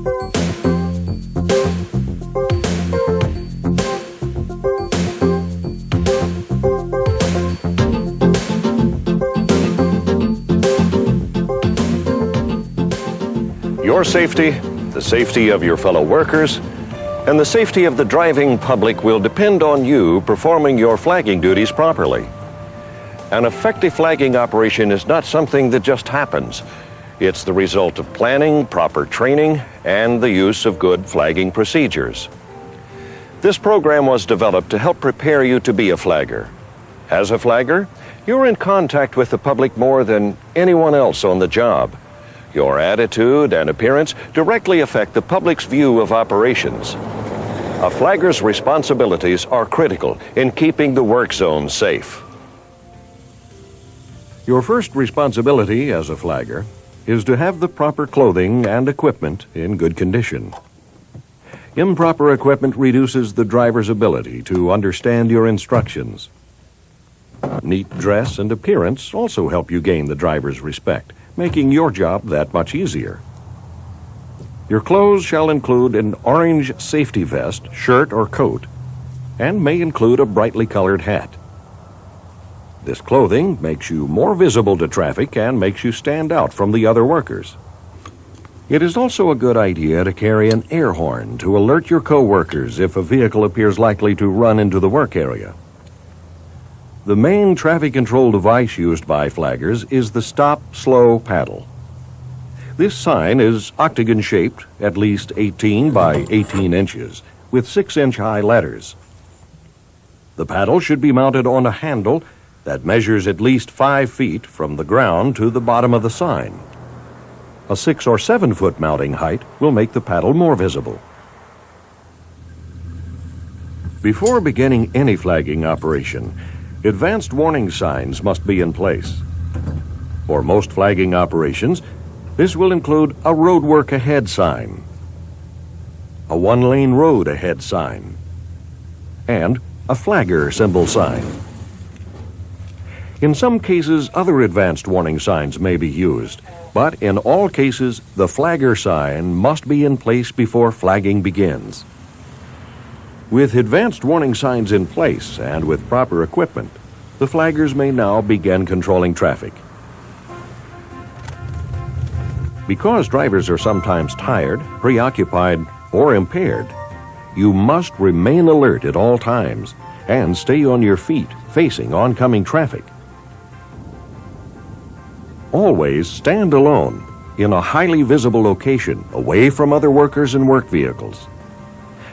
Your safety, the safety of your fellow workers, and the safety of the driving public will depend on you performing your flagging duties properly. An effective flagging operation is not something that just happens. It's the result of planning, proper training, and the use of good flagging procedures. This program was developed to help prepare you to be a flagger. As a flagger, you're in contact with the public more than anyone else on the job. Your attitude and appearance directly affect the public's view of operations. A flagger's responsibilities are critical in keeping the work zone safe. Your first responsibility as a flagger is to have the proper clothing and equipment in good condition. Improper equipment reduces the driver's ability to understand your instructions. Neat dress and appearance also help you gain the driver's respect, making your job that much easier. Your clothes shall include an orange safety vest, shirt, or coat, and may include a brightly colored hat. This clothing makes you more visible to traffic and makes you stand out from the other workers. It is also a good idea to carry an air horn to alert your co-workers if a vehicle appears likely to run into the work area. The main traffic control device used by flaggers is the stop-slow paddle. This sign is octagon-shaped, at least 18 by 18 inches, with 6-inch high letters. The paddle should be mounted on a handle that measures at least 5 feet from the ground to the bottom of the sign. A 6 or 7 foot mounting height will make the paddle more visible. Before beginning any flagging operation, advanced warning signs must be in place. For most flagging operations, this will include a roadwork ahead sign, a one-lane road ahead sign, and a flagger symbol sign. In some cases, other advanced warning signs may be used, but in all cases, the flagger sign must be in place before flagging begins. With advanced warning signs in place and with proper equipment, the flaggers may now begin controlling traffic. Because drivers are sometimes tired, preoccupied, or impaired, you must remain alert at all times and stay on your feet facing oncoming traffic. Always stand alone in a highly visible location away from other workers and work vehicles.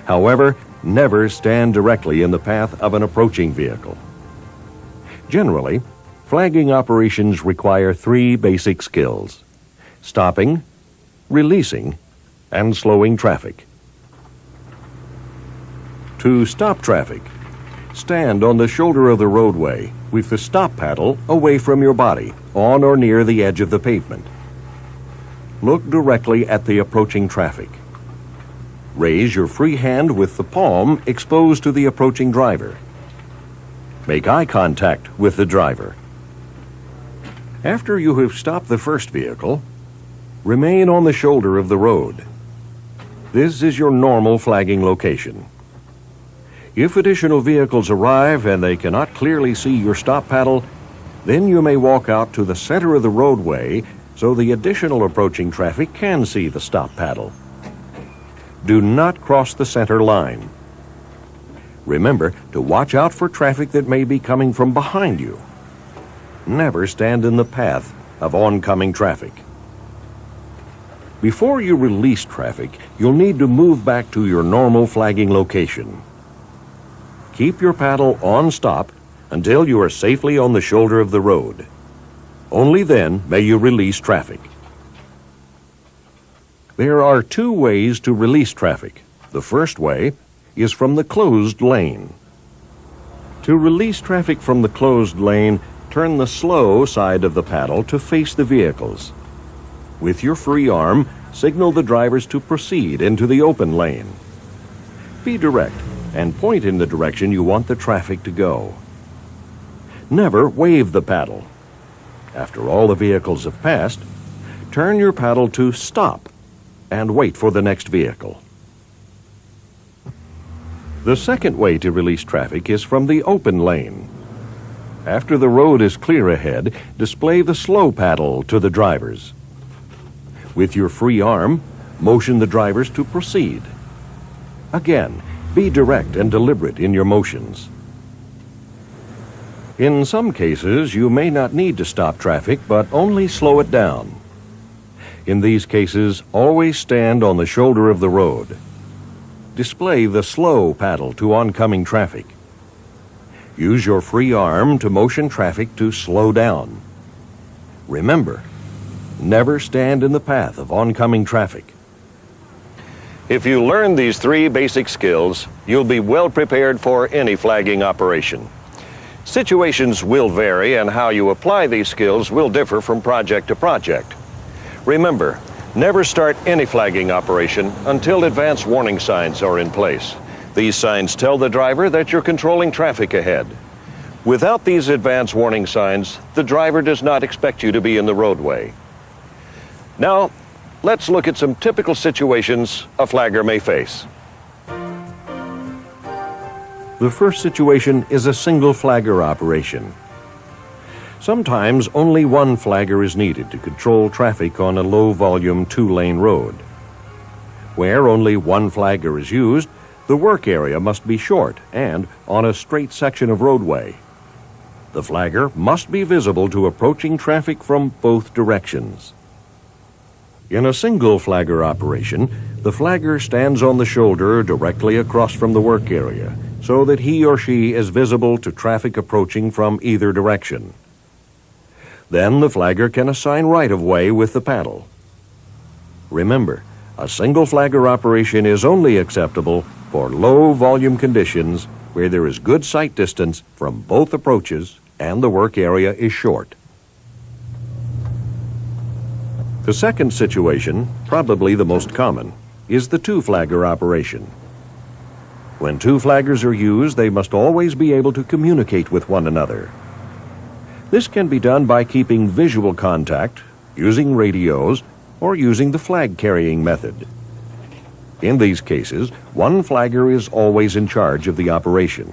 However, never stand directly in the path of an approaching vehicle. Generally, flagging operations require 3 basic skills: stopping, releasing, and slowing traffic. To stop traffic, stand on the shoulder of the roadway with the stop paddle away from your body, on or near the edge of the pavement. Look directly at the approaching traffic. Raise your free hand with the palm exposed to the approaching driver. Make eye contact with the driver. After you have stopped the first vehicle, remain on the shoulder of the road. This is your normal flagging location. If additional vehicles arrive and they cannot clearly see your stop paddle, then you may walk out to the center of the roadway so the additional approaching traffic can see the stop paddle. Do not cross the center line. Remember to watch out for traffic that may be coming from behind you. Never stand in the path of oncoming traffic. Before you release traffic, you'll need to move back to your normal flagging location. Keep your paddle on stop until you are safely on the shoulder of the road. Only then may you release traffic. There are 2 ways to release traffic. The first way is from the closed lane. To release traffic from the closed lane, turn the slow side of the paddle to face the vehicles. With your free arm, signal the drivers to proceed into the open lane. Be direct and point in the direction you want the traffic to go. Never wave the paddle. After all the vehicles have passed, turn your paddle to stop and wait for the next vehicle. The second way to release traffic is from the open lane. After the road is clear ahead, display the slow paddle to the drivers. With your free arm, motion the drivers to proceed. Again, be direct and deliberate in your motions. In some cases, you may not need to stop traffic, but only slow it down. In these cases, always stand on the shoulder of the road. Display the slow paddle to oncoming traffic. Use your free arm to motion traffic to slow down. Remember, never stand in the path of oncoming traffic. If you learn these 3 basic skills, you'll be well prepared for any flagging operation. Situations will vary, and how you apply these skills will differ from project to project. Remember, never start any flagging operation until advance warning signs are in place. These signs tell the driver that you're controlling traffic ahead. Without these advance warning signs, the driver does not expect you to be in the roadway. Now, let's look at some typical situations a flagger may face. The first situation is a single flagger operation. Sometimes only one flagger is needed to control traffic on a low-volume 2-lane road. Where only one flagger is used, the work area must be short and on a straight section of roadway. The flagger must be visible to approaching traffic from both directions. In a single flagger operation, the flagger stands on the shoulder directly across from the work area, so that he or she is visible to traffic approaching from either direction. Then the flagger can assign right-of-way with the paddle. Remember, a single flagger operation is only acceptable for low-volume conditions where there is good sight distance from both approaches and the work area is short. The second situation, probably the most common, is the 2-flagger operation. When 2 flaggers are used, they must always be able to communicate with one another. This can be done by keeping visual contact, using radios, or using the flag-carrying method. In these cases, one flagger is always in charge of the operation.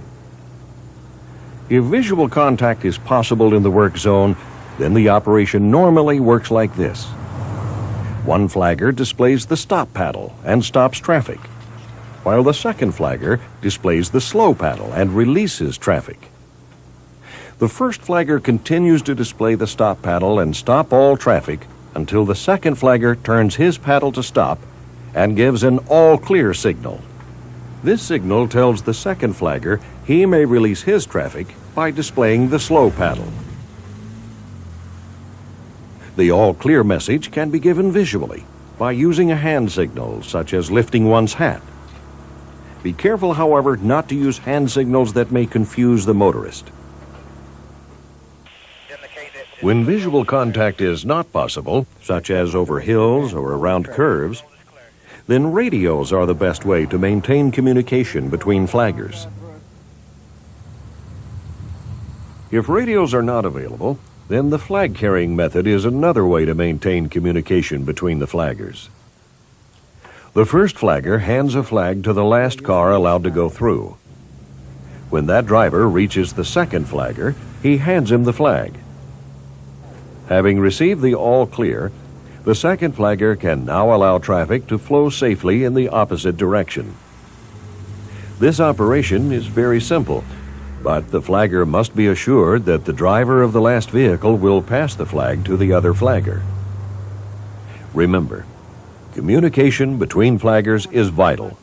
If visual contact is possible in the work zone, then the operation normally works like this. One flagger displays the stop paddle and stops traffic, while the second flagger displays the slow paddle and releases traffic. The first flagger continues to display the stop paddle and stop all traffic until the second flagger turns his paddle to stop and gives an all-clear signal. This signal tells the second flagger he may release his traffic by displaying the slow paddle. The all-clear message can be given visually by using a hand signal, such as lifting one's hat. Be careful, however, not to use hand signals that may confuse the motorist. When visual contact is not possible, such as over hills or around curves, then radios are the best way to maintain communication between flaggers. If radios are not available, then the flag-carrying method is another way to maintain communication between the flaggers. The first flagger hands a flag to the last car allowed to go through. When that driver reaches the second flagger, he hands him the flag. Having received the all clear, the second flagger can now allow traffic to flow safely in the opposite direction. This operation is very simple, but the flagger must be assured that the driver of the last vehicle will pass the flag to the other flagger. Remember, communication between flaggers is vital,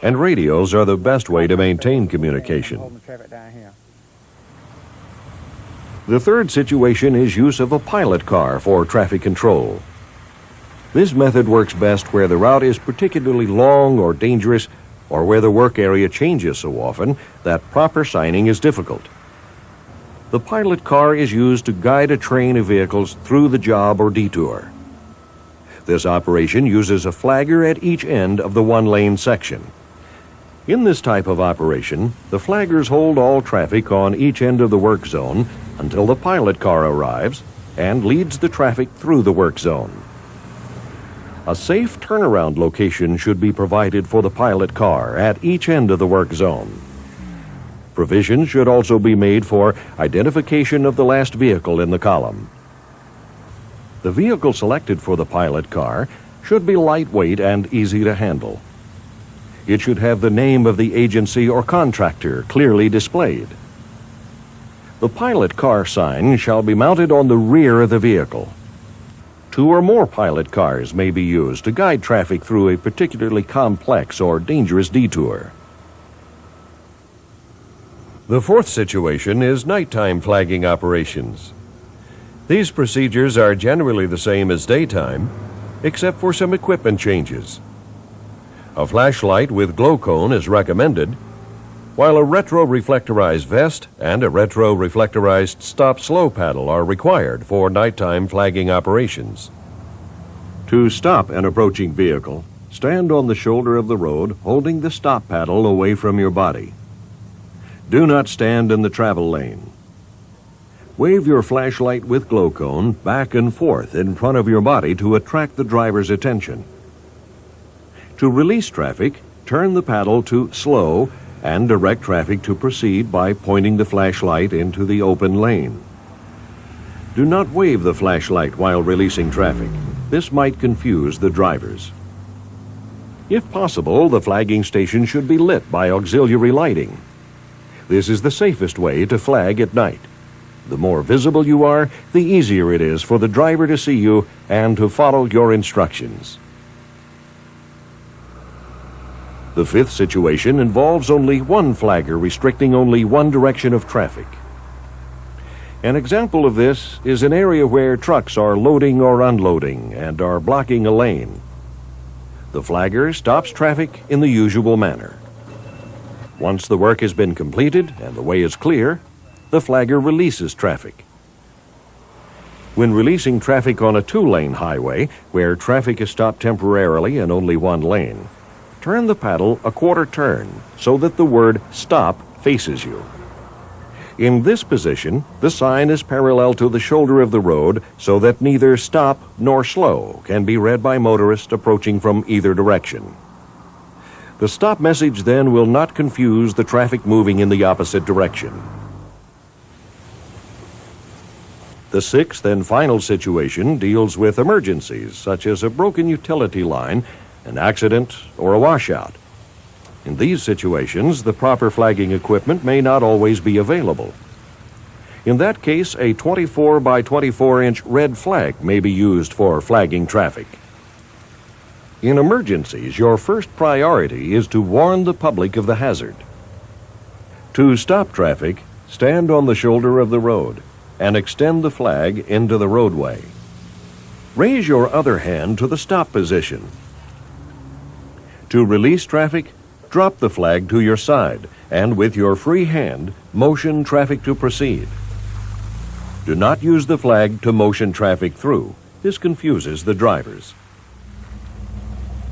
and radios are the best way to maintain communication. The third situation is use of a pilot car for traffic control. This method works best where the route is particularly long or dangerous, or where the work area changes so often that proper signing is difficult. The pilot car is used to guide a train of vehicles through the job or detour. This operation uses a flagger at each end of the one-lane section. In this type of operation, the flaggers hold all traffic on each end of the work zone until the pilot car arrives and leads the traffic through the work zone. A safe turnaround location should be provided for the pilot car at each end of the work zone. Provision should also be made for identification of the last vehicle in the column. The vehicle selected for the pilot car should be lightweight and easy to handle. It should have the name of the agency or contractor clearly displayed. The pilot car sign shall be mounted on the rear of the vehicle. 2 or more pilot cars may be used to guide traffic through a particularly complex or dangerous detour. The fourth situation is nighttime flagging operations. These procedures are generally the same as daytime, except for some equipment changes. A flashlight with glow cone is recommended, while a retro-reflectorized vest and a retro-reflectorized stop-slow paddle are required for nighttime flagging operations. To stop an approaching vehicle, stand on the shoulder of the road holding the stop paddle away from your body. Do not stand in the travel lane. Wave your flashlight with glow cone back and forth in front of your body to attract the driver's attention. To release traffic, turn the paddle to slow and direct traffic to proceed by pointing the flashlight into the open lane. Do not wave the flashlight while releasing traffic. This might confuse the drivers. If possible, the flagging station should be lit by auxiliary lighting. This is the safest way to flag at night. The more visible you are, the easier it is for the driver to see you and to follow your instructions. The fifth situation involves only one flagger restricting only one direction of traffic. An example of this is an area where trucks are loading or unloading and are blocking a lane. The flagger stops traffic in the usual manner. Once the work has been completed and the way is clear, the flagger releases traffic. When releasing traffic on a 2-lane highway, where traffic is stopped temporarily in only one lane, turn the paddle a quarter turn so that the word stop faces you. In this position, the sign is parallel to the shoulder of the road so that neither stop nor slow can be read by motorists approaching from either direction. The stop message then will not confuse the traffic moving in the opposite direction. The sixth and final situation deals with emergencies, such as a broken utility line, an accident, or a washout. In these situations, the proper flagging equipment may not always be available. In that case, a 24 by 24-inch red flag may be used for flagging traffic. In emergencies, your first priority is to warn the public of the hazard. To stop traffic, stand on the shoulder of the road and extend the flag into the roadway. Raise your other hand to the stop position. To release traffic, drop the flag to your side and with your free hand, motion traffic to proceed. Do not use the flag to motion traffic through. This confuses the drivers.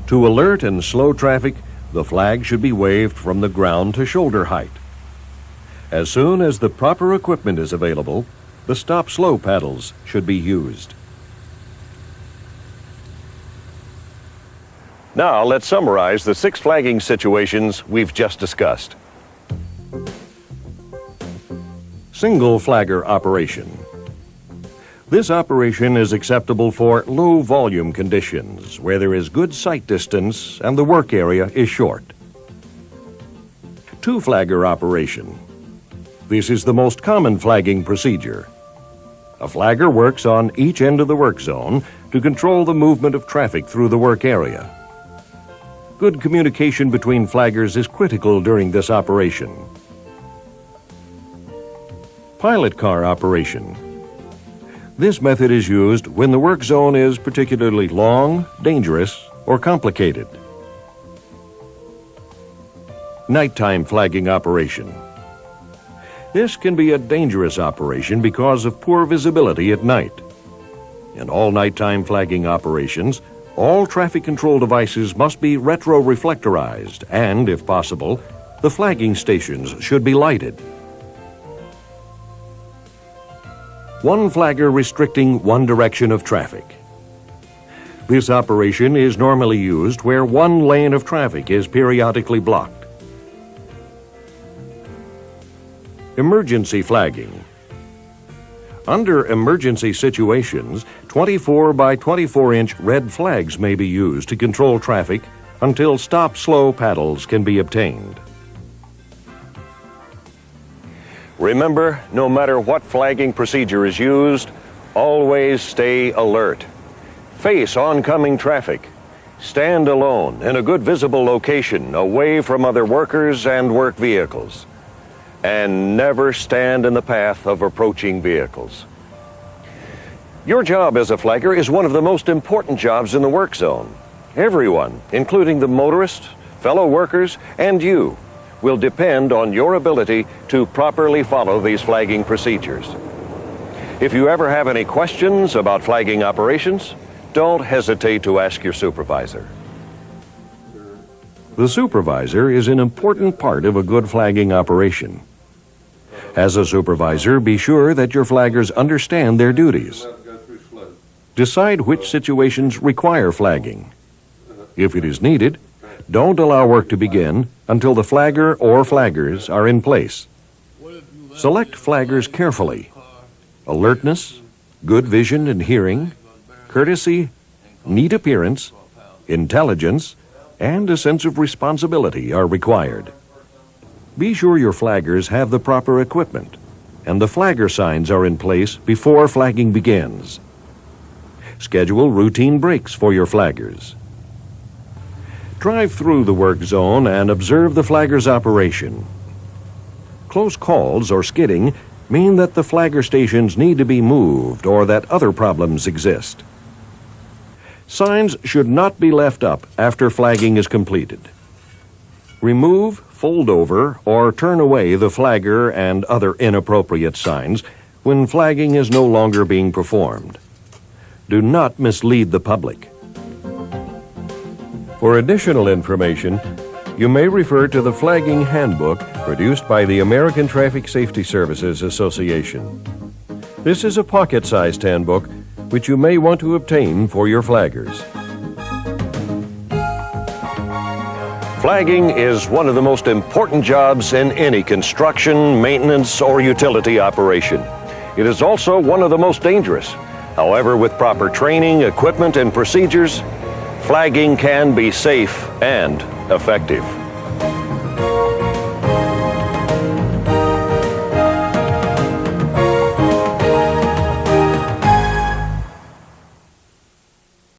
To alert and slow traffic, the flag should be waved from the ground to shoulder height. As soon as the proper equipment is available, the stop-slow paddles should be used. Now let's summarize the 6 flagging situations we've just discussed. Single flagger operation. This operation is acceptable for low volume conditions where there is good sight distance and the work area is short. 2 flagger operation. This is the most common flagging procedure. A flagger works on each end of the work zone to control the movement of traffic through the work area. Good communication between flaggers is critical during this operation. Pilot car operation. This method is used when the work zone is particularly long, dangerous, or complicated. Nighttime flagging operation. This can be a dangerous operation because of poor visibility at night. In all nighttime flagging operations, all traffic control devices must be retro-reflectorized and, if possible, the flagging stations should be lighted. 1 flagger restricting one direction of traffic. This operation is normally used where one lane of traffic is periodically blocked. Emergency flagging. Under emergency situations, 24 by 24-inch red flags may be used to control traffic until stop-slow paddles can be obtained. Remember, no matter what flagging procedure is used, always stay alert. Face oncoming traffic. Stand alone in a good visible location away from other workers and work vehicles. And never stand in the path of approaching vehicles. Your job as a flagger is one of the most important jobs in the work zone. Everyone, including the motorist, fellow workers, and you, will depend on your ability to properly follow these flagging procedures. If you ever have any questions about flagging operations, don't hesitate to ask your supervisor. The supervisor is an important part of a good flagging operation. As a supervisor, be sure that your flaggers understand their duties. Decide which situations require flagging. If it is needed, don't allow work to begin until the flagger or flaggers are in place. Select flaggers carefully. Alertness, good vision and hearing, courtesy, neat appearance, intelligence, and a sense of responsibility are required. Be sure your flaggers have the proper equipment and the flagger signs are in place before flagging begins. Schedule routine breaks for your flaggers. Drive through the work zone and observe the flagger's operation. Close calls or skidding mean that the flagger stations need to be moved or that other problems exist. Signs should not be left up after flagging is completed. Remove, fold over, or turn away the flagger and other inappropriate signs when flagging is no longer being performed. Do not mislead the public. For additional information, you may refer to the Flagging Handbook produced by the American Traffic Safety Services Association. This is a pocket-sized handbook which you may want to obtain for your flaggers. Flagging is one of the most important jobs in any construction, maintenance, or utility operation. It is also one of the most dangerous. However, with proper training, equipment, and procedures, flagging can be safe and effective.